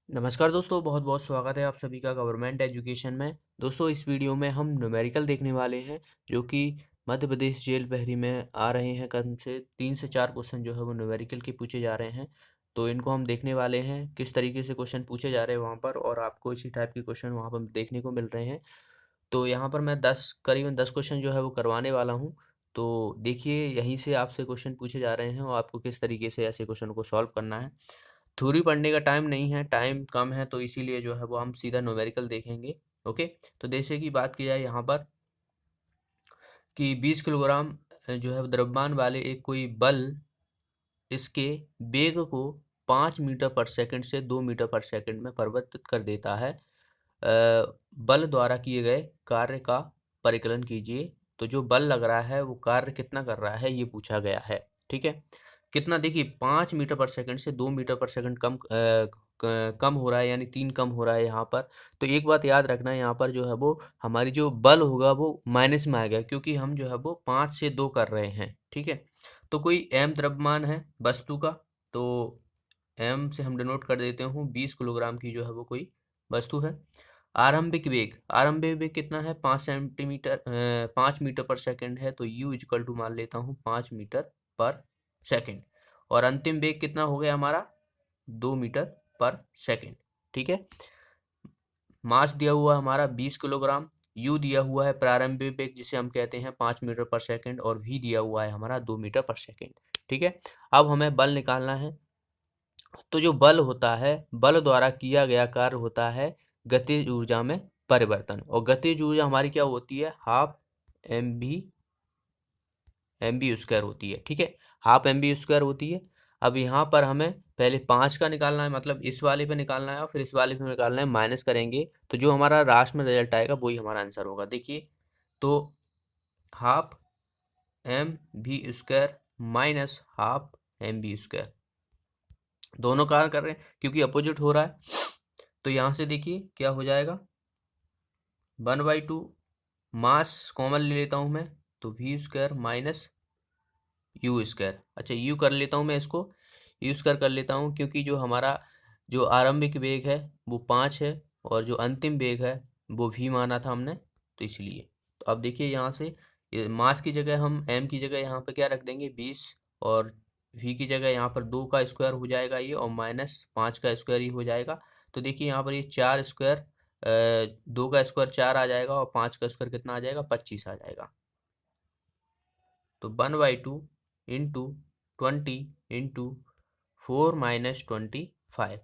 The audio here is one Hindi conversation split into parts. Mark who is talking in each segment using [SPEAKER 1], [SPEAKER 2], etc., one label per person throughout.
[SPEAKER 1] नमस्कार दोस्तों, बहुत बहुत स्वागत है आप सभी का गवर्नमेंट एजुकेशन में। दोस्तों, इस वीडियो में हम न्यूमेरिकल देखने वाले हैं जो कि मध्य प्रदेश जेल बहरी में आ रहे हैं। कम से 3 से 4 क्वेश्चन जो है वो न्यूमेरिकल के पूछे जा रहे हैं। तो इनको हम देखने वाले हैं किस तरीके से क्वेश्चन पूछे जा रहे हैं वहाँ पर, और आपको इसी टाइप के क्वेश्चन वहाँ पर देखने को मिल रहे हैं। तो यहाँ पर मैं करीबन 10 क्वेश्चन जो है वो करवाने वाला हूँ। तो देखिए, यहीं से आपसे क्वेश्चन पूछे जा रहे हैं और आपको किस तरीके से ऐसे क्वेश्चन को सॉल्व करना है। थ्योरी पढ़ने का टाइम नहीं है, टाइम कम है, तो इसीलिए जो है वो हम सीधा न्यूमेरिकल देखेंगे। ओके। तो जैसे कि बात की जाए यहाँ पर कि 20 किलोग्राम जो है द्रव्यमान वाले एक कोई बल इसके वेग को 5 मीटर पर सेकंड से 2 मीटर पर सेकंड में परिवर्तित कर देता है। बल द्वारा किए गए कार्य का परिकलन कीजिए। तो जो बल लग रहा है वो कार्य कितना कर रहा है ये पूछा गया है। ठीक है। कितना, देखिए 5 मीटर पर सेकंड से 2 मीटर पर सेकंड कम हो रहा है, यानी 3 कम हो रहा है यहाँ पर। तो एक बात याद रखना है, यहाँ पर जो है वो हमारी जो बल होगा वो माइनस में आ गया, क्योंकि हम जो है वो 5 से 2 कर रहे हैं। ठीक है। तो कोई एम द्रव्यमान है वस्तु का, तो एम से हम डिनोट कर देते हूँ 20 किलोग्राम की जो है वो कोई वस्तु है। आरंभिक वेग कितना है, 5 मीटर पर सेकंड है, तो यू इक्वल टू मान लेता हूँ 5 मीटर पर सेकंड। और अंतिम वेग कितना हो गया हमारा, 2 मीटर पर सेकंड। ठीक है। मास दिया हुआ है हमारा 20 किलोग्राम, यू दिया हुआ है प्रारंभिक वेग जिसे हम कहते हैं 5 मीटर पर सेकंड, और वी दिया हुआ है हमारा 2 मीटर पर सेकंड। ठीक है। अब हमें बल निकालना है। तो जो बल होता है, बल द्वारा किया गया कार्य होता है गतिज ऊर्जा में परिवर्तन, और गतिज ऊर्जा हमारी क्या होती है, हाफ एम बी स्क्वायर होती है। ठीक है, हाफ एम बी स्क्वायर होती है। अब यहाँ पर हमें पहले 5 का निकालना है, मतलब इस वाले पे निकालना है, और फिर इस वाले पे निकालना है, माइनस करेंगे तो जो हमारा लास्ट में रिजल्ट आएगा वही हमारा आंसर होगा। देखिए, तो half M B square minus half M B square, दोनों कार्य कर रहे हैं क्योंकि अपोजिट हो रहा है। तो यहाँ से देखिए क्या हो जाएगा, 1/2 मास कॉमन ले लेता हूँ मैं, तो V square minus U square. अच्छा, यू कर लेता हूँ मैं इसको, यू स्क्वायर कर लेता हूँ, क्योंकि जो हमारा जो आरंभिक वेग है वो 5 है, और जो अंतिम वेग है वो भी माना था हमने, तो इसलिए। तो अब देखिए यहाँ से मास की जगह हम एम की जगह यहाँ पे क्या रख देंगे, 20, और वी की जगह यहाँ पर 2 का स्क्वायर हो जाएगा ये, और माइनस 5 का स्क्वायर ही हो जाएगा। तो देखिए यहाँ पर ये 4 स्क्वायर, 2 का स्क्वायर 4 आ जाएगा, और 5 का स्क्वायर कितना आ जाएगा, 25 आ जाएगा। तो 1/2 इंटू 20 इंटू 4 - 25।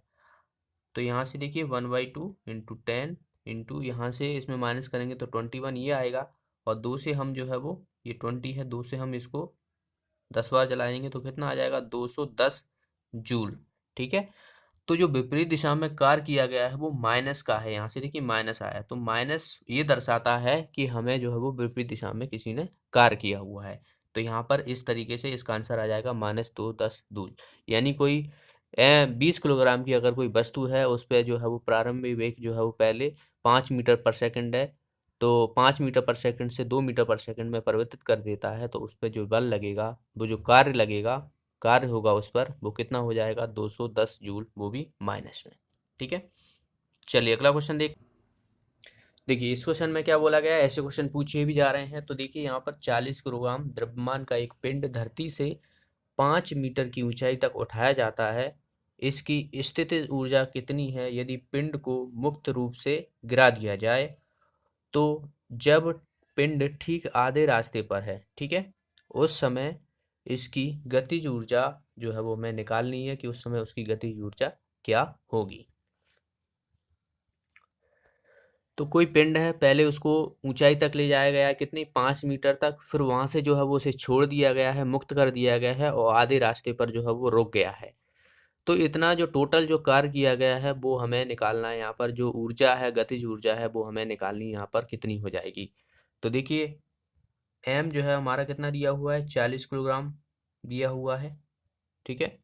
[SPEAKER 1] तो यहाँ से देखिए 1/2 इंटू 10 इंटू यहाँ से इसमें माइनस करेंगे तो 21 ये आएगा, और 2 से हम जो है वो, ये 20 है, 2 से हम इसको 10 बार चलाएंगे तो कितना आ जाएगा, 210 जूल। ठीक है। तो जो विपरीत दिशा में कार्य किया गया है वो माइनस का है, यहाँ से देखिए माइनस आया, तो माइनस ये दर्शाता है कि हमें जो है वो विपरीत दिशा में किसी ने कार्य किया हुआ है। तो यहाँ पर इस तरीके से इसका आंसर आ जाएगा -210 जूल। यानी कोई 20 किलोग्राम की अगर कोई वस्तु है, उस पर जो है वो प्रारंभिक वेग जो है वो पहले 5 मीटर पर सेकंड है, तो 5 मीटर पर सेकंड से 2 मीटर पर सेकंड में परिवर्तित कर देता है, तो उस पर जो बल लगेगा, वो जो कार्य लगेगा, कार्य होगा उस पर, वो कितना हो जाएगा, 210 जूल, वो भी माइनस में। ठीक है। चलिए अगला क्वेश्चन देखिए इस क्वेश्चन में क्या बोला गया है, ऐसे क्वेश्चन पूछे भी जा रहे हैं। तो देखिए यहाँ पर 40 किलोग्राम द्रव्यमान का एक पिंड धरती से 5 मीटर की ऊंचाई तक उठाया जाता है। इसकी स्थितिज ऊर्जा कितनी है यदि पिंड को मुक्त रूप से गिरा दिया जाए। तो जब पिंड ठीक आधे रास्ते पर है, ठीक है, उस समय इसकी गतिज ऊर्जा जो है वो हमें निकालनी है कि उस समय उसकी गतिज ऊर्जा क्या होगी। तो कोई पिंड है, पहले उसको ऊंचाई तक ले जाया गया है, कितनी, 5 मीटर तक, फिर वहां से जो है वो उसे छोड़ दिया गया है, मुक्त कर दिया गया है, और आधे रास्ते पर जो है वो रुक गया है। तो इतना जो टोटल जो कार्य किया गया है वो हमें निकालना है। यहाँ पर जो ऊर्जा है, गतिज ऊर्जा है, वो हमें निकालनी है, यहाँ पर कितनी हो जाएगी। तो देखिए एम जो है हमारा कितना दिया हुआ है, 40 किलोग्राम दिया हुआ है। ठीक है।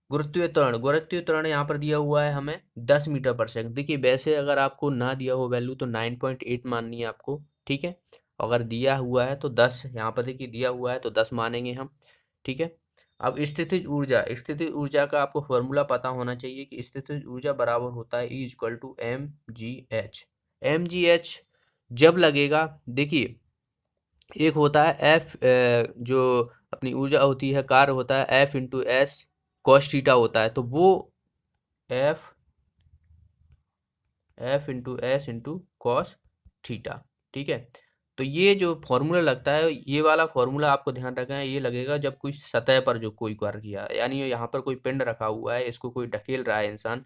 [SPEAKER 1] गुरुत्वीय त्वरण यहाँ पर दिया हुआ है हमें 10 मीटर पर सेकंड। देखिए वैसे अगर आपको ना दिया हो वैल्यू तो 9.8 माननी है आपको। ठीक है। अगर दिया हुआ है तो 10, यहाँ पर देखिए दिया हुआ है तो 10 मानेंगे हम। ठीक है। अब स्थितिज ऊर्जा का आपको फॉर्मूला पता होना चाहिए कि स्थितिज ऊर्जा बराबर होता है E = mgh। mgh जब लगेगा, देखिए एक होता है एफ, जो अपनी ऊर्जा होती है, कार्य होता है F × S cos थीटा होता है, तो वो F F × S × cos theta. ठीक है, तो ये जो फॉर्मूला लगता है, ये वाला फॉर्मूला आपको ध्यान रखना है, ये लगेगा जब कोई सतह पर जो कोई कार्य किया, यानी यहाँ पर कोई पिंड रखा हुआ है, इसको कोई ढकेल रहा है इंसान,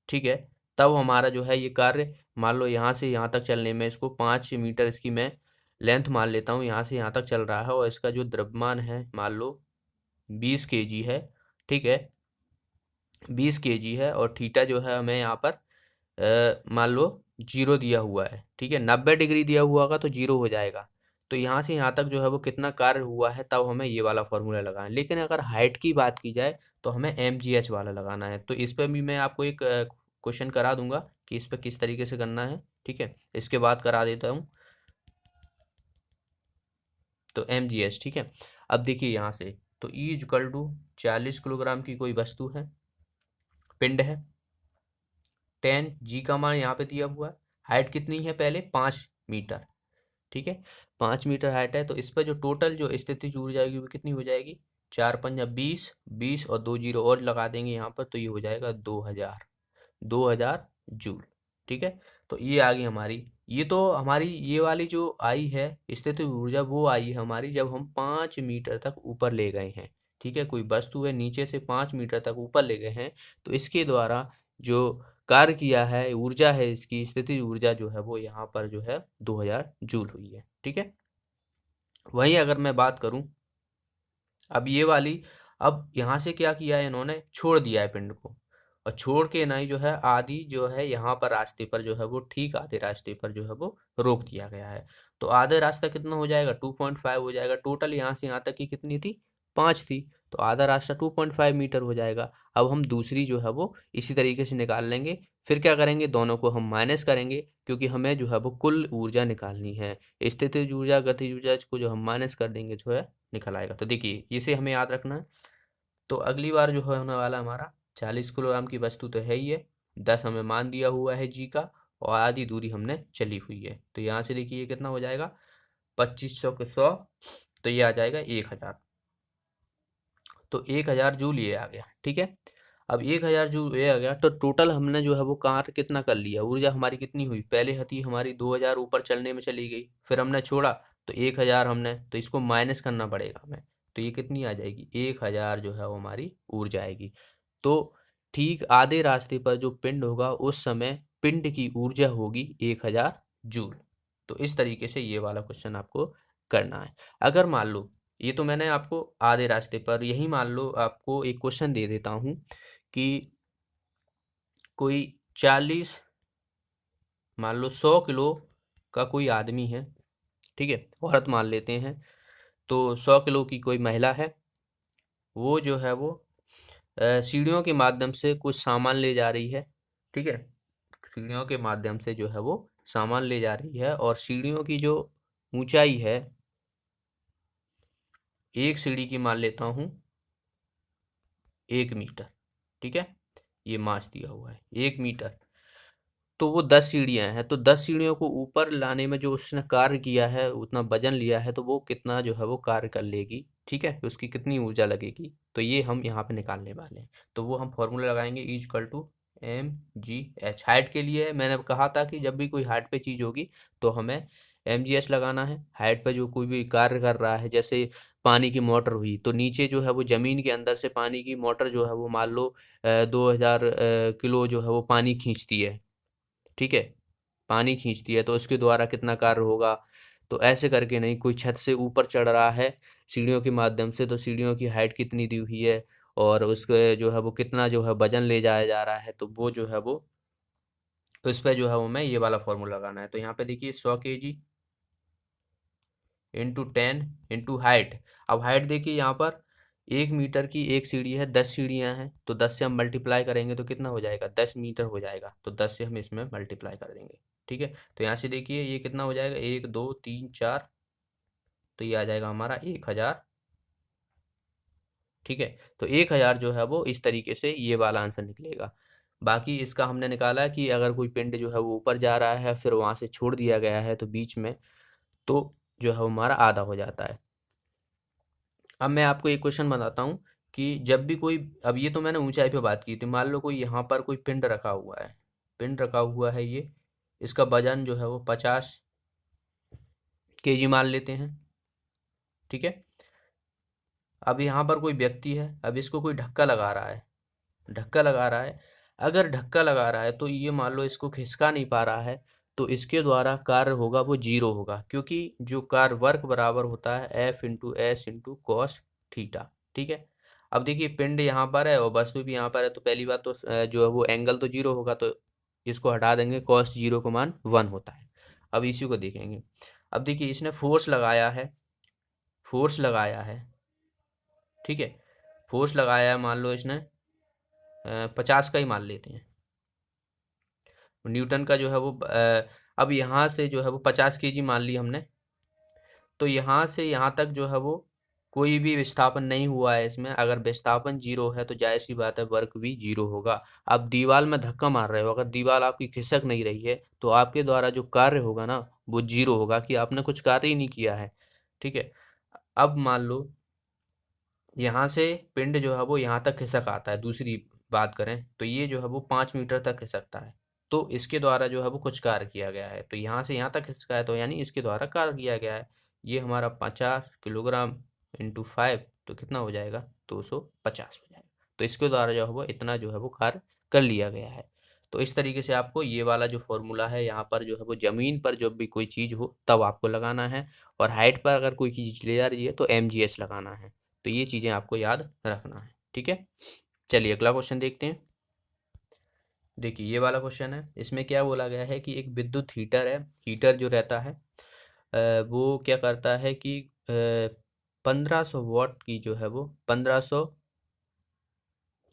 [SPEAKER 1] ठीक है, तब हमारा जो है ये कार्य, मान लो यहाँ से यहाँ तक चलने में इसको 5 मीटर इसकी मैं लेंथ मान लेता हूँ, यहाँ से यहाँ तक चल रहा है, और इसका जो द्रव्यमान है मान लो 20 kg है। ठीक है, 20 kg है, और थीटा जो है हमें यहाँ पर मान लो 0 दिया हुआ है। ठीक है, 90 डिग्री दिया हुआ होगा तो 0 हो जाएगा। तो यहाँ से यहाँ तक जो है वो कितना कार्य हुआ है, तब हमें ये वाला फॉर्मूला लगाना है। लेकिन अगर हाइट की बात की जाए तो हमें mgh वाला लगाना है। तो इस पर भी मैं आपको एक क्वेश्चन करा दूंगा कि इस पर किस तरीके से करना है। ठीक है, इसके बाद करा देता हूँ। तो mgh, ठीक है, अब देखिए यहाँ से, तो E = 40 किलोग्राम की कोई वस्तु है, पिंड है, 10 g का मान यहाँ पे दिया हुआ है, हाइट कितनी है पहले 5 मीटर। ठीक है, 5 मीटर हाइट है, तो इस पर जो टोटल जो स्थितिज ऊर्जा जाएगी वो कितनी हो जाएगी, 4×5 = 20, 20 और 2 जीरो और लगा देंगे यहाँ पर, तो ये हो जाएगा 2000 जूल। ठीक है, तो ये आ गई हमारी, ये तो हमारी ये वाली जो आई है स्थितिज ऊर्जा, वो आई है हमारी जब हम 5 मीटर तक ऊपर ले गए हैं। ठीक है, कोई वस्तु है नीचे से 5 मीटर तक ऊपर ले गए हैं, तो इसके द्वारा जो कार्य किया है, ऊर्जा है, इसकी स्थितिज ऊर्जा जो है वो यहाँ पर जो है 2000 जूल हुई है। ठीक है, वहीं अगर मैं बात करूं, अब ये वाली, अब यहाँ से क्या किया है इन्होंने, छोड़ दिया है पिंड को, और छोड़ के नहीं जो है आधी जो है यहाँ पर रास्ते पर जो है वो, ठीक आधे रास्ते पर जो है वो रोक दिया गया है। तो आधे रास्ता कितना हो जाएगा, 2.5 हो जाएगा। टोटल यहाँ से यहाँ तक की कितनी थी, 5 थी, तो आधा रास्ता 2.5 मीटर हो जाएगा। अब हम दूसरी जो है वो इसी तरीके से निकाल लेंगे। फिर क्या करेंगे, दोनों को हम माइनस करेंगे, क्योंकि हमें जो है वो कुल ऊर्जा निकालनी है। स्थितिज ऊर्जा गतिज ऊर्जा को जो हम माइनस कर देंगे जो है निकल आएगा। तो देखिए इसे हमें याद रखना है। तो अगली बार जो है होने वाला हमारा 40 किलोग्राम की वस्तु तो है ही है, 10 हमें मान दिया हुआ है जी का, और आधी दूरी हमने चली हुई है। तो यहाँ से देखिए ये कितना हो जाएगा, 2500 के 100, तो ये आ जाएगा 1000। तो 1000 जूल ये आ गया। ठीक है, अब 1000 जूल ये आ गया, तो टोटल हमने जो है वो कार्य कितना कर लिया, ऊर्जा हमारी कितनी हुई, पहले थी हमारी 2000 ऊपर चलने में चली गई, फिर हमने छोड़ा तो 1000 हमने, तो इसको माइनस करना पड़ेगा हमें, तो ये कितनी आ जाएगी, 1000 जो है वो हमारी ऊर्जा आएगी। तो ठीक आधे रास्ते पर जो पिंड होगा उस समय पिंड की ऊर्जा होगी 1000 जूल। तो इस तरीके से ये वाला क्वेश्चन आपको करना है। अगर मान लो, ये तो मैंने आपको आधे रास्ते पर, यही मान लो आपको एक क्वेश्चन दे देता हूँ कि कोई 40, मान लो 100 किलो का कोई आदमी है, ठीक है, औरत मान लेते हैं, तो 100 किलो की कोई महिला है, वो जो है वो सीढ़ियों के माध्यम से कुछ सामान ले जा रही है। ठीक है, सीढ़ियों के माध्यम से जो है वो सामान ले जा रही है, और सीढ़ियों की जो ऊंचाई है, एक सीढ़ी की मान लेता हूँ 1 मीटर। ठीक है, ये मास दिया हुआ है 1 मीटर, तो वो 10 सीढ़ियाँ हैं, तो 10 सीढ़ियों को ऊपर लाने में जो उसने कार्य किया है, उतना वजन लिया है, तो वो कितना जो है वो कार्य कर लेगी। ठीक है, उसकी कितनी ऊर्जा लगेगी, तो ये हम यहाँ पे निकालने वाले हैं। तो वो हम फॉर्मूला लगाएंगे, E = mgh। हाइट के लिए मैंने कहा था कि जब भी कोई हाइट पे चीज़ होगी तो हमें mgh लगाना है। हाइट पे जो कोई भी कार्य कर रहा है, जैसे पानी की मोटर हुई, तो नीचे जो है वो ज़मीन के अंदर से पानी की मोटर जो है वो मान लो 2000 किलो जो है वो पानी खींचती है। ठीक है, पानी खींचती है, तो उसके द्वारा कितना कार्य होगा, तो ऐसे करके नहीं, कोई छत से ऊपर चढ़ रहा है सीढ़ियों के माध्यम से, तो सीढ़ियों की हाइट कितनी दी हुई है, और उसके जो है वो कितना जो है वजन ले जाया जा रहा है, तो वो जो है वो, तो इस पे जो है वो मैं ये वाला फॉर्मूला लगाना है। तो यहाँ पे देखिए 100 kg इंटू 10 इंटू हाइट। अब हाइट देखिए यहाँ पर 1 मीटर की एक सीढ़ी है, 10 सीढ़ियाँ हैं, तो 10 से हम मल्टीप्लाई करेंगे तो कितना हो जाएगा, 10 मीटर हो जाएगा, तो 10 से हम इसमें मल्टीप्लाई कर देंगे। ठीक है, तो यहाँ से देखिए ये कितना हो जाएगा, 1 2 3 4, तो ये आ जाएगा हमारा 1000। ठीक है, तो 1000 जो है वो इस तरीके से ये वाला आंसर निकलेगा। बाकी इसका हमने निकाला कि अगर कोई पिंड जो है वो ऊपर जा रहा है फिर वहां से छोड़ दिया गया है तो बीच में, तो जो है वो हमारा आधा हो जाता है। अब मैं आपको एक क्वेश्चन बताता हूँ कि जब भी कोई, अब ये तो मैंने ऊंचाई पे बात की थी, मान लो कोई यहाँ पर कोई पिंड रखा हुआ है, पिंड रखा हुआ है ये, इसका वजन जो है वो 50 kg मान लेते हैं। ठीक है, अब यहाँ पर कोई व्यक्ति है, अब इसको कोई धक्का लगा रहा है, धक्का लगा रहा है, अगर धक्का लगा रहा है तो ये मान लो इसको खिसका नहीं पा रहा है, तो इसके द्वारा कार्य होगा वो जीरो होगा, क्योंकि जो कार्य वर्क बराबर होता है F into S into cos theta. ठीक है, अब देखिए पिंड यहाँ पर है और वस्तु भी यहाँ पर है, तो पहली बात तो जो है वो एंगल तो जीरो होगा, तो इसको हटा देंगे, कॉस जीरो का मान 1 होता है। अब इसी को देखेंगे। अब देखिए इसने फोर्स लगाया है, फोर्स लगाया है, ठीक है, फोर्स लगाया है, मान लो इसने 50 का ही मान लेते हैं, न्यूटन का जो है वो अब यहाँ से जो है वो 50 kg मान ली हमने, तो यहाँ से यहाँ तक जो है वो कोई भी विस्थापन नहीं हुआ है इसमें, अगर विस्थापन जीरो है तो जाहिर सी बात है वर्क भी जीरो होगा। अब दीवार में धक्का मार रहे हो, अगर दीवार आपकी खिसक नहीं रही है तो आपके द्वारा जो कार्य होगा ना वो जीरो होगा, कि आपने कुछ कार्य ही नहीं किया है। ठीक है, अब मान लो यहाँ से पिंड जो है वो यहाँ तक खिसक आता है, दूसरी बात करें तो ये जो है वो 5 मीटर तक खिसकता है, तो इसके द्वारा जो है वो कुछ कार्य किया गया है, तो यहाँ से यहाँ तक खिसका है तो यानी इसके द्वारा कार्य किया गया है। ये हमारा 50 किलोग्राम इंटू 5 तो कितना हो जाएगा, 250 हो जाएगा, तो इसके द्वारा जो है वो इतना जो है वो कार्य कर लिया गया है। तो इस तरीके से आपको ये वाला जो फॉर्मूला है यहाँ पर जो है वो जमीन पर जब भी कोई चीज़ हो तब आपको लगाना है, और हाइट पर अगर कोई चीज़ ले जा रही है तो MGS लगाना है। तो ये चीज़ें आपको याद रखना है। ठीक है, चलिए अगला क्वेश्चन देखते हैं। देखिए ये वाला क्वेश्चन है, इसमें क्या बोला गया है कि एक विद्युत हीटर है, हीटर जो रहता है वो क्या करता है कि 1500 वाट की जो है वो 1500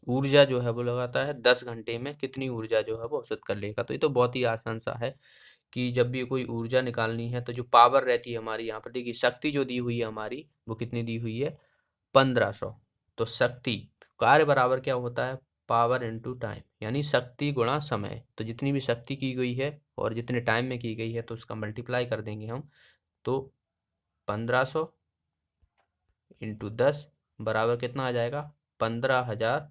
[SPEAKER 1] ऊर्जा जो है वो लगाता है, 10 घंटे में कितनी ऊर्जा जो है वो अवसत कर लेगा। तो ये तो बहुत ही आसान सा है कि जब भी कोई ऊर्जा निकालनी है तो जो पावर रहती है हमारी, यहाँ पर देखिए शक्ति जो दी हुई है हमारी वो कितनी दी हुई है, 1500। तो शक्ति, कार्य बराबर क्या होता है, पावर इनटू टाइम, यानी शक्ति गुणा समय, तो जितनी भी शक्ति की गई है और जितने टाइम में की गई है तो उसका मल्टीप्लाई कर देंगे हम, तो 1500 इंटू 10 बराबर कितना आ जाएगा, 15,000।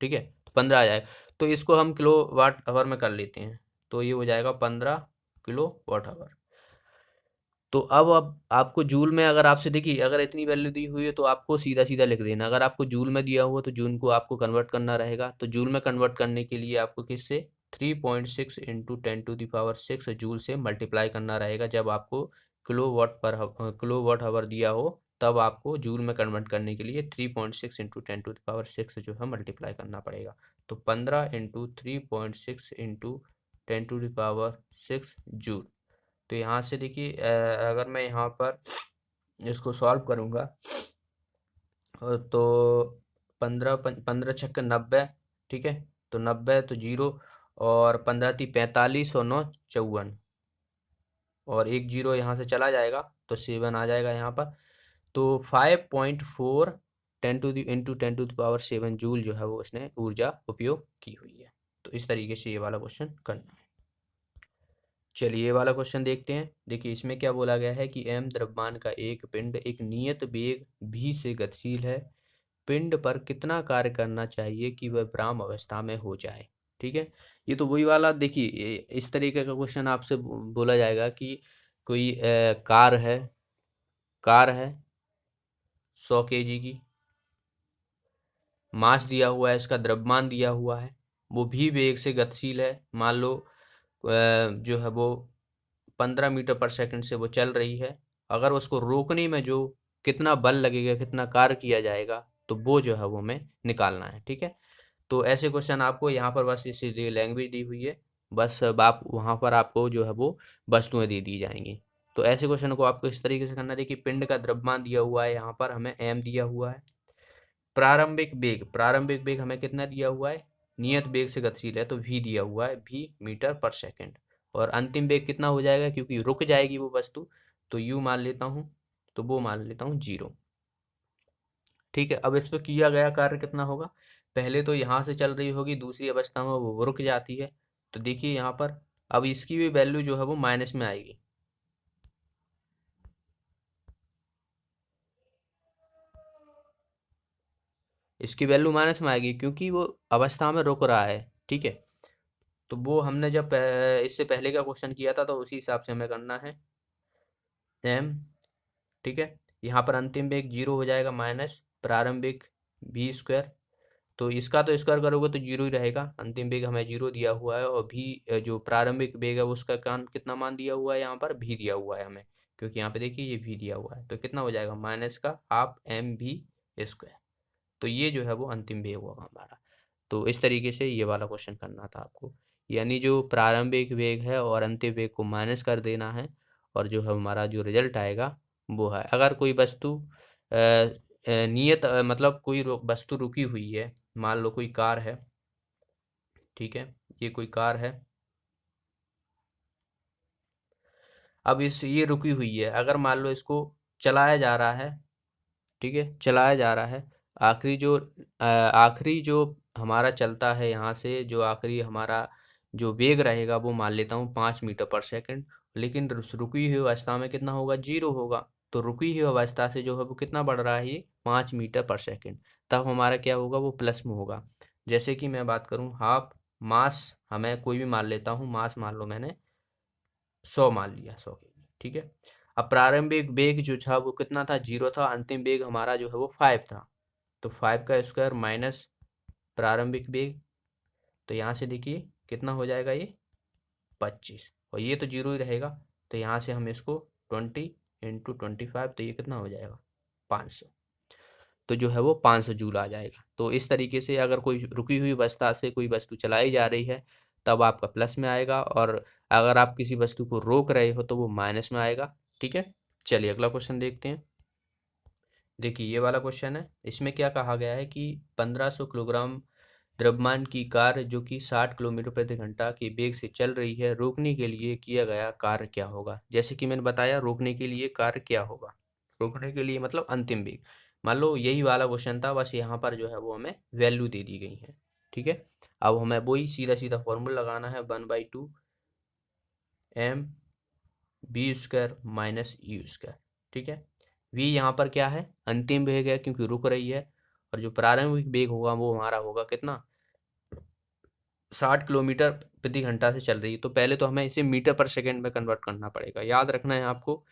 [SPEAKER 1] ठीक है, तो 15 आ जाएगा, तो इसको हम किलो वाट आवर में कर लेते हैं, तो ये हो जाएगा 15 kWh। तो अब आपको जूल में, अगर आपसे देखिए अगर इतनी वैल्यू दी हुई है तो आपको सीधा सीधा लिख देना, अगर आपको जूल में दिया हुआ तो जूल को आपको कन्वर्ट करना रहेगा, तो जूल में कन्वर्ट करने के लिए आपको किससे 3.6 इंटू 10⁶ जूल से मल्टीप्लाई करना रहेगा। जब आपको किलो वाट आवर दिया हो तब आपको जूल में कन्वर्ट करने के लिए 3.6 इंटू 10⁶ जो है मल्टीप्लाई करना पड़ेगा। तो 15 इंटू 3.6 इंटू 10⁶ जूल। तो यहाँ से देखिए अगर मैं यहाँ पर इसको सॉल्व करूँगा तो 15 × 6 = 90। ठीक है, तो 90 तो जीरो, और 15 × 3 = 45 और 9 = 54, और एक जीरो यहाँ से चला जाएगा तो 7 आ जाएगा यहाँ पर। तो 5.4 10⁻⁷ जूल जो है वो उसने ऊर्जा उपयोग की हुई है। तो इस तरीके से ये वाला क्वेश्चन करना है। चलिए ये वाला क्वेश्चन देखते हैं। देखिए इसमें क्या बोला गया है कि m द्रव्यमान का एक पिंड एक नियत वेग v से गतिशील है, पिंड पर कितना कार्य करना चाहिए कि वह विराम अवस्था में हो जाए। ठीक है, ये तो वही वाला, देखिए इस तरीके का क्वेश्चन आपसे बोला जाएगा कि कोई कार है, कार है 100 kg की, मास दिया हुआ है, इसका द्रव्यमान दिया हुआ है, वो भी वेग से गतिशील है, मान लो जो है वो 15 मीटर पर सेकंड से वो चल रही है। अगर उसको रोकने में जो कितना बल लगेगा, कितना कार्य किया जाएगा, तो वो जो है वो हमें निकालना है। ठीक है, तो ऐसे क्वेश्चन आपको यहाँ पर बस इसीलिए लैंग्वेज दी हुई है, बस अब आप वहाँ पर आपको जो है वो वस्तुएं दे दी जाएंगी। तो ऐसे क्वेश्चन को आपको इस तरीके से करना है। देखिए पिंड का द्रव्यमान दिया हुआ है, यहाँ पर हमें m दिया हुआ है, प्रारंभिक वेग हमें कितना दिया हुआ है, नियत वेग से गतिशील है तो v दिया हुआ है, v मीटर पर सेकंड, और अंतिम वेग कितना हो जाएगा क्योंकि रुक जाएगी वो वस्तु, तो u मान लेता हूँ, तो वो मान लेता हूँ 0। ठीक है, अब इस पे किया गया कार्य कितना होगा? पहले तो यहाँ से चल रही होगी, दूसरी अवस्था में वो रुक जाती है। तो देखिए यहाँ पर अब इसकी भी वैल्यू जो है वो माइनस में आएगी। इसकी वैल्यू माइनस में आएगी क्योंकि वो अवस्था में रुक रहा है। ठीक है, तो वो हमने जब इससे पहले का क्वेश्चन किया था तो उसी हिसाब से हमें करना है एम। ठीक है, यहाँ पर अंतिम वेग 0 हो जाएगा माइनस प्रारंभिक भी स्क्वायर। तो इसका तो स्क्वायर करोगे तो 0 ही रहेगा। अंतिम वेग हमें 0 दिया हुआ है और भी जो प्रारंभिक वेग है उसका कितना मान दिया हुआ है, यहाँ पर भी दिया हुआ है हमें, क्योंकि यहाँ पे देखिए ये भी दिया हुआ है। तो कितना हो जाएगा माइनस का हाफ एम भी स्क्वायर। तो ये जो है वो अंतिम वेग होगा हमारा। तो इस तरीके से ये वाला क्वेश्चन करना था आपको, यानी जो प्रारंभिक वेग है और अंतिम वेग को माइनस कर देना है, और जो है हमारा जो रिजल्ट आएगा वो है। अगर कोई वस्तु नियत मतलब कोई वस्तु रुकी हुई है, मान लो कोई कार है। ठीक है, ये कोई कार है। अब इस ये रुकी हुई है, अगर मान लो इसको चलाया जा रहा है। ठीक है, चलाया जा रहा है। आखिरी जो हमारा चलता है, यहाँ से जो आखिरी हमारा जो वेग रहेगा वो मान लेता हूँ 5 मीटर पर सेकंड। लेकिन रुकी हुई अवस्था में कितना होगा? 0 होगा। तो रुकी हुई अवस्था से जो है वो कितना बढ़ रहा है? ये 5 मीटर पर सेकंड। तब हमारा क्या होगा? वो प्लस में होगा। जैसे कि मैं बात करूँ हाफ मास, हमें कोई भी मान लेता हूँ, मास मान लो मैंने 100 मान लिया, 100 kg। ठीक है, अब प्रारंभिक वेग जो था वो कितना था? 0 था। अंतिम वेग हमारा जो है वो 5 था। तो 5 का स्क्वायर माइनस प्रारंभिक वेग, तो यहाँ से देखिए कितना हो जाएगा? ये 25, और ये तो 0 ही रहेगा। तो यहाँ से हम इसको 20 × 25, तो ये कितना हो जाएगा? 500। तो जो है वो 500 जूल आ जाएगा। तो इस तरीके से अगर कोई रुकी हुई अवस्था से कोई वस्तु चलाई जा रही है तब आपका प्लस में आएगा, और अगर आप किसी वस्तु को रोक रहे हो तो वो माइनस में आएगा। ठीक है, चलिए अगला क्वेश्चन देखते हैं। देखिए ये वाला क्वेश्चन है, इसमें क्या कहा गया है कि 1500 किलोग्राम द्रव्यमान की कार जो कि 60 किलोमीटर प्रति घंटा के वेग से चल रही है, रोकने के लिए किया गया कार्य क्या होगा? जैसे कि मैंने बताया, रोकने के लिए कार्य क्या होगा? रोकने के लिए मतलब अंतिम वेग। मान लो यही वाला क्वेश्चन था, बस यहाँ पर जो है वो हमें वैल्यू दे दी गई है। ठीक है, अब हमें वही सीधा सीधा फॉर्मूला लगाना है, 1/2 m B square minus U square. ठीक है, वी यहाँ पर क्या है? अंतिम वेग है क्योंकि रुक रही है, और जो प्रारंभिक वेग होगा वो हमारा होगा कितना? 60 किलोमीटर प्रति घंटा से चल रही है। तो पहले तो हमें इसे मीटर पर सेकंड में कन्वर्ट करना पड़ेगा। याद रखना है आपको,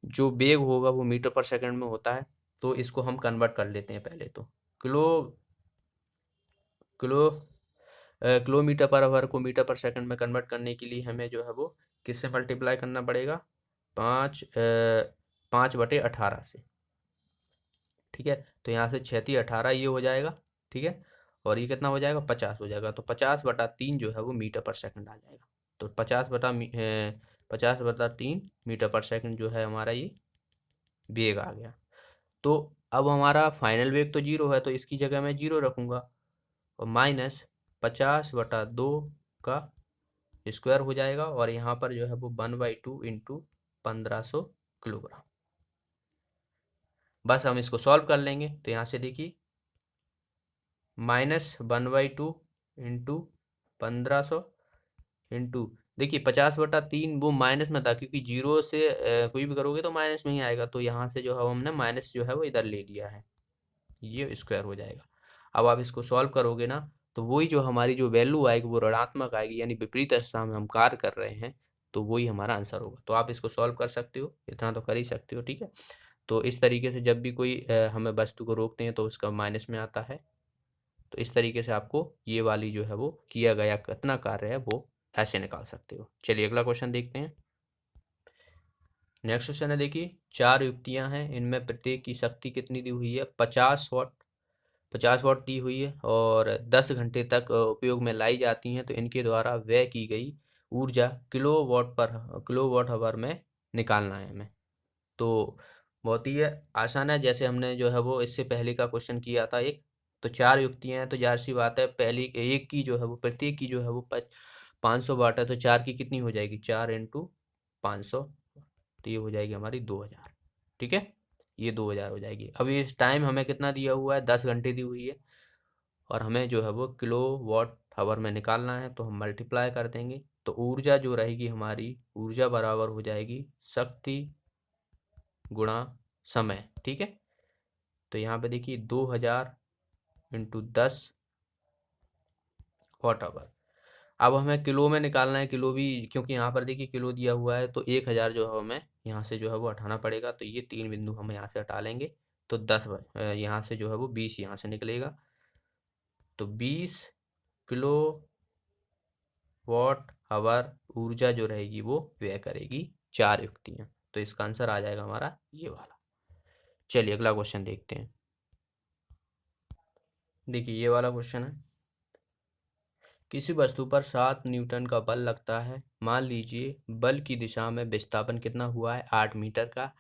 [SPEAKER 1] जो वेग होगा वो मीटर पर सेकंड में होता है। तो इसको हम कन्वर्ट कर लेते हैं पहले तो। Kilo kilo kilometre per hour को मीटर पर सेकंड में कन्वर्ट करने के लिए हमें जो है वो किससे मल्टीप्लाई करना पड़ेगा? 5/18 से। ठीक है, तो यहाँ से 6×18 ये हो जाएगा। ठीक है, और ये कितना हो जाएगा? 50 हो जाएगा। तो 50/3 जो है वो मीटर पर सेकंड आ जाएगा। तो 50/3 मीटर पर सेकंड जो है हमारा ये वेग आ गया। तो अब हमारा फाइनल वेग तो 0 है, तो इसकी जगह मैं 0 रखूँगा, और माइनस 50/2 का स्क्वायर हो जाएगा, और यहाँ पर जो है वो 1/2 इंटू 1500 किलोग्राम। बस हम इसको सॉल्व कर लेंगे। तो यहाँ से देखिए -1/2 इंटू 1500 इंटू, देखिए 50/3 वो माइनस में था क्योंकि 0 से कोई भी करोगे तो माइनस में ही आएगा। तो यहाँ से जो है हमने माइनस जो है वो इधर ले लिया है, ये स्क्वायर हो जाएगा। अब आप इसको सॉल्व करोगे ना, तो वही जो हमारी जो वैल्यू आएगी वो ऋणात्मक आएगी, यानी विपरीत अवस्था में हम कार्य कर रहे हैं। तो वही हमारा आंसर होगा। तो आप इसको सॉल्व कर सकते हो, इतना तो कर ही सकते हो। ठीक है, तो इस तरीके से जब भी कोई हमें वस्तु को रोकते हैं तो उसका माइनस में आता है। तो इस तरीके से आपको ये वाली जो है वो किया गया कितना कार्य है वो ऐसे निकाल सकते हो। चलिए अगला क्वेश्चन देखते हैं। नेक्स्ट क्वेश्चन है, देखिए 4 युक्तियां हैं, इनमें प्रत्येक की शक्ति कितनी दी हुई है? 50 वाट। 50 वाट दी हुई है और 10 घंटे तक उपयोग में लाई जाती हैं। तो इनके द्वारा व्यय की गई ऊर्जा किलोवाट आवर में निकालना है हमें। तो बहुत ही आसान है, जैसे हमने जो है वो इससे पहले का क्वेश्चन किया था एक। तो 4 युक्तियां हैं, तो जाहिर सी बात है पहली एक की जो है वो प्रत्येक की जो है वो 500 वाट है। तो 4 की कितनी हो जाएगी? 4 × 500। तो ये हो जाएगी हमारी 2000। ठीक है, ये 2000 हो जाएगी। अब ये टाइम हमें कितना दिया हुआ है, 10 घंटे दी हुई है, और हमें जो है वो किलो वॉट आवर में निकालना है, तो हम मल्टीप्लाई कर देंगे। तो ऊर्जा जो रहेगी हमारी, ऊर्जा बराबर हो जाएगी शक्ति गुणा समय। ठीक है, तो यहाँ पे देखिए 2000 इंटू 10 वॉट आवर। अब हमें किलो में निकालना है, किलो भी, क्योंकि यहाँ पर देखिए किलो दिया हुआ है, तो 1000 जो है हमें यहाँ से जो है वो हटाना पड़ेगा। तो ये 3 बिंदु हम यहाँ से हटा लेंगे, तो 10 यहाँ से जो है वो 20 यहाँ से निकलेगा। तो 20 किलो वॉट आवर ऊर्जा जो रहेगी वो व्यय करेगी 4 युक्तियाँ। तो इसका आंसर आ जाएगा हमारा ये वाला। चलिए अगला क्वेश्चन देखते हैं। देखिए ये वाला क्वेश्चन है, किसी वस्तु पर 7 न्यूटन का बल लगता है। मान लीजिए बल की दिशा में विस्थापन कितना हुआ है, 8 मीटर का।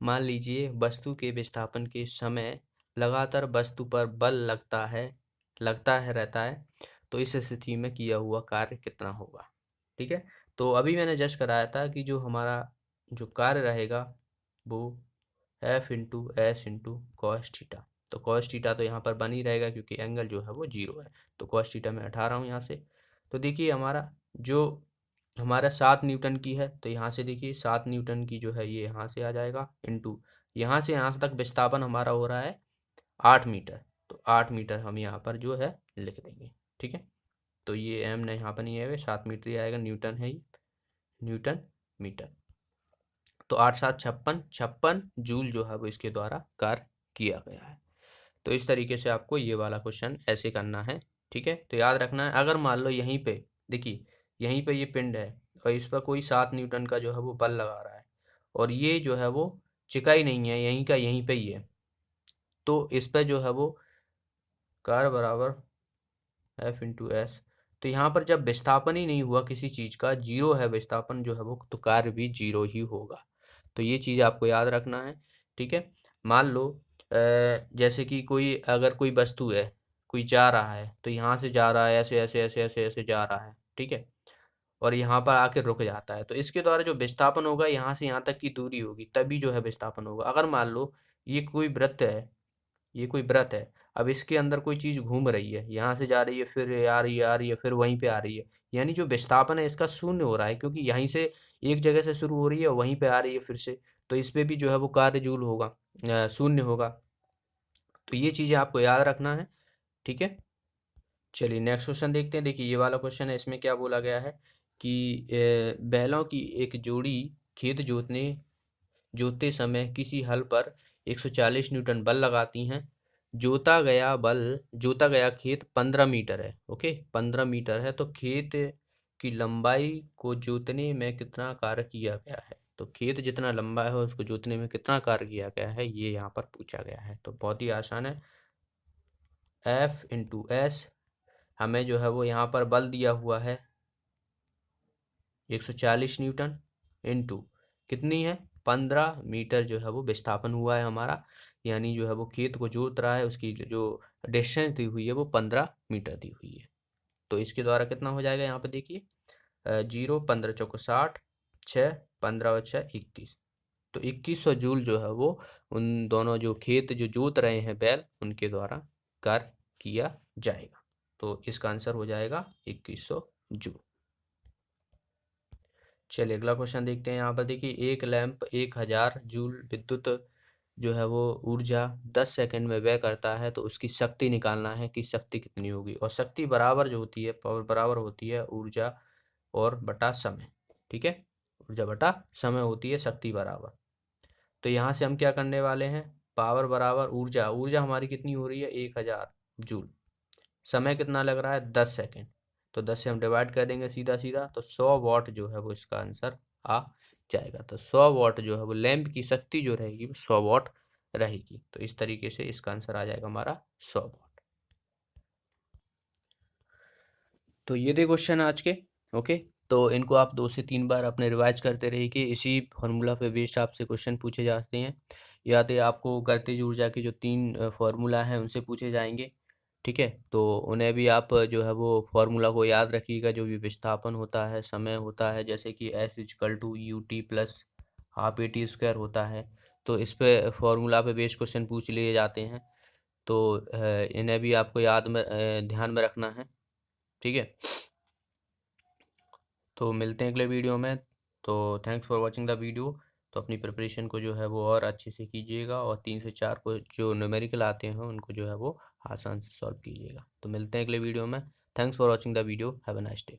[SPEAKER 1] मान लीजिए वस्तु के विस्थापन के समय लगातार वस्तु पर बल लगता है रहता है, तो इस स्थिति में किया हुआ कार्य कितना होगा। ठीक है, तो अभी मैंने जस्ट कराया था कि जो हमारा जो कार्य रहेगा वो F into S into cos theta. तो कॉस थीटा तो यहाँ पर बन ही रहेगा क्योंकि एंगल जो है वो 0 है, तो कॉस थीटा मैं हटा रहा हूँ यहाँ से। तो देखिए हमारा जो हमारा 7 न्यूटन की है, तो यहाँ से देखिए 7 न्यूटन की जो है ये यहाँ से आ जाएगा, इंटू यहाँ से यहाँ तक विस्थापन हमारा हो रहा है 8 मीटर, तो 8 मीटर हम यहाँ पर जो है लिख देंगे। ठीक है, तो ये एम नहीं यहाँ पर नहीं आएगा, 7 मीटर ही आएगा, न्यूटन है, न्यूटन मीटर। तो 8 7 56 56 जूल जो है वो इसके द्वारा कार्य किया गया है। तो इस तरीके से आपको ये वाला क्वेश्चन ऐसे करना है। ठीक है, तो याद रखना है, अगर मान लो यहीं पे देखिए यहीं पे ये पिंड है और इस पर कोई 7 न्यूटन का जो है वो बल लगा रहा है, और ये जो है वो चिकाई नहीं है, यहीं का यहीं पे ही है, तो इस पर जो है वो कार्य बराबर एफ इंटू एस। तो यहाँ पर जब विस्थापन ही नहीं हुआ किसी चीज़ का, जीरो है विस्थापन जो है वो, तो कार्य भी जीरो ही होगा। तो ये चीज़ आपको याद रखना है। ठीक है, मान लो जैसे कि कोई अगर कोई वस्तु है, कोई जा रहा है, तो यहाँ से जा रहा है, ऐसे ऐसे ऐसे ऐसे ऐसे जा रहा है। ठीक है, और यहाँ पर आके रुक जाता है, तो इसके द्वारा जो विस्थापन होगा यहाँ से यहाँ तक की दूरी होगी, तभी जो है विस्थापन होगा। अगर मान लो ये कोई वृत्त है, ये कोई व्रत है, अब इसके अंदर कोई चीज़ घूम रही है, यहाँ से जा रही है, फिर आ रही है, फिर वहीं पे आ रही है, यानी जो विस्थापन है इसका शून्य हो रहा है, क्योंकि यहीं से एक जगह से शुरू हो रही है और वहीं पे आ रही है फिर से, तो इस पे भी जो है वो कार्य जूल होगा, शून्य होगा। तो ये चीज़ें आपको याद रखना है। ठीक है, चलिए नेक्स्ट क्वेश्चन देखते हैं। देखिए ये वाला क्वेश्चन है, इसमें क्या बोला गया है कि बैलों की एक जोड़ी खेत जोतते समय किसी हल पर 140 न्यूटन बल लगाती हैं। जोता गया खेत 15 मीटर है। ओके, 15 मीटर है, तो खेत की लंबाई को जोतने में कितना कार्य किया गया है। तो खेत जितना लंबा है उसको जोतने में कितना कार्य किया गया है, ये यहाँ पर पूछा गया है। तो बहुत ही आसान है, एफ इंटू एस। हमें जो है वो यहाँ पर बल दिया हुआ है 140 न्यूटन, इंटू कितनी है 15 मीटर जो है वो विस्थापन हुआ है हमारा, यानी जो है वो खेत को जोत रहा है, उसकी जो डिस्टेंस दी हुई है वो 15 मीटर दी हुई है। तो इसके द्वारा कितना हो जाएगा, यहाँ पे देखिए 0 15 चौको 60, 6 15 और 6 21, तो 2100 जूल जो है वो उन दोनों जो खेत जो जोत रहे हैं बैल, उनके द्वारा कार्य किया जाएगा। तो इसका आंसर हो जाएगा 2100 जूल। चलिए अगला क्वेश्चन देखते हैं। यहाँ पर देखिए एक लैंप 1000 जूल विद्युत जो है वो ऊर्जा 10 सेकंड में व्यय करता है, तो उसकी शक्ति निकालना है कि शक्ति कितनी होगी। और शक्ति बराबर जो होती है, पावर बराबर होती है ऊर्जा और बटा समय। ठीक है, ऊर्जा बटा समय होती है शक्ति बराबर। तो यहाँ से हम क्या करने वाले हैं, पावर बराबर ऊर्जा, ऊर्जा हमारी कितनी हो रही है 1000 जूल, समय कितना लग रहा है 10 सेकंड, तो 10 से हम डिवाइड कर देंगे सीधा सीधा, तो 100 वॉट जो है वो इसका आंसर आ जाएगा। तो 100 वॉट जो है वो लैंप की शक्ति जो रहेगी वो 100 वॉट रहेगी। तो इस तरीके से इसका आंसर आ जाएगा हमारा 100 वॉट। तो ये थे क्वेश्चन आज के। ओके, तो इनको आप 2 से 3 बार अपने रिवाइज करते रहिए, इसी फार्मूला पे बेस्ड आपसे क्वेश्चन पूछे जाते हैं, या तो आपको गतिज ऊर्जा की जो 3 फार्मूला हैं उनसे पूछे जाएंगे। ठीक है, तो उन्हें भी आप जो है वो फार्मूला को याद रखिएगा। जो भी विस्थापन होता है, समय होता है, जैसे कि S = UT + half A T square होता है। तो इस पे फॉर्मूला पे बेस्ड क्वेश्चन पूछ लिए जाते हैं, तो इन्हें भी आपको याद में ध्यान में रखना है। ठीक है, तो मिलते हैं अगले वीडियो में। तो thanks for watching the video. तो अपनी प्रिपरेशन को जो है वो और अच्छे से कीजिएगा, और 3 से 4 को जो न्यूमेरिकल आते हैं उनको जो है वो आसान से सॉल्व कीजिएगा। तो मिलते हैं अगले वीडियो में। Thanks for watching the video. Have a nice day.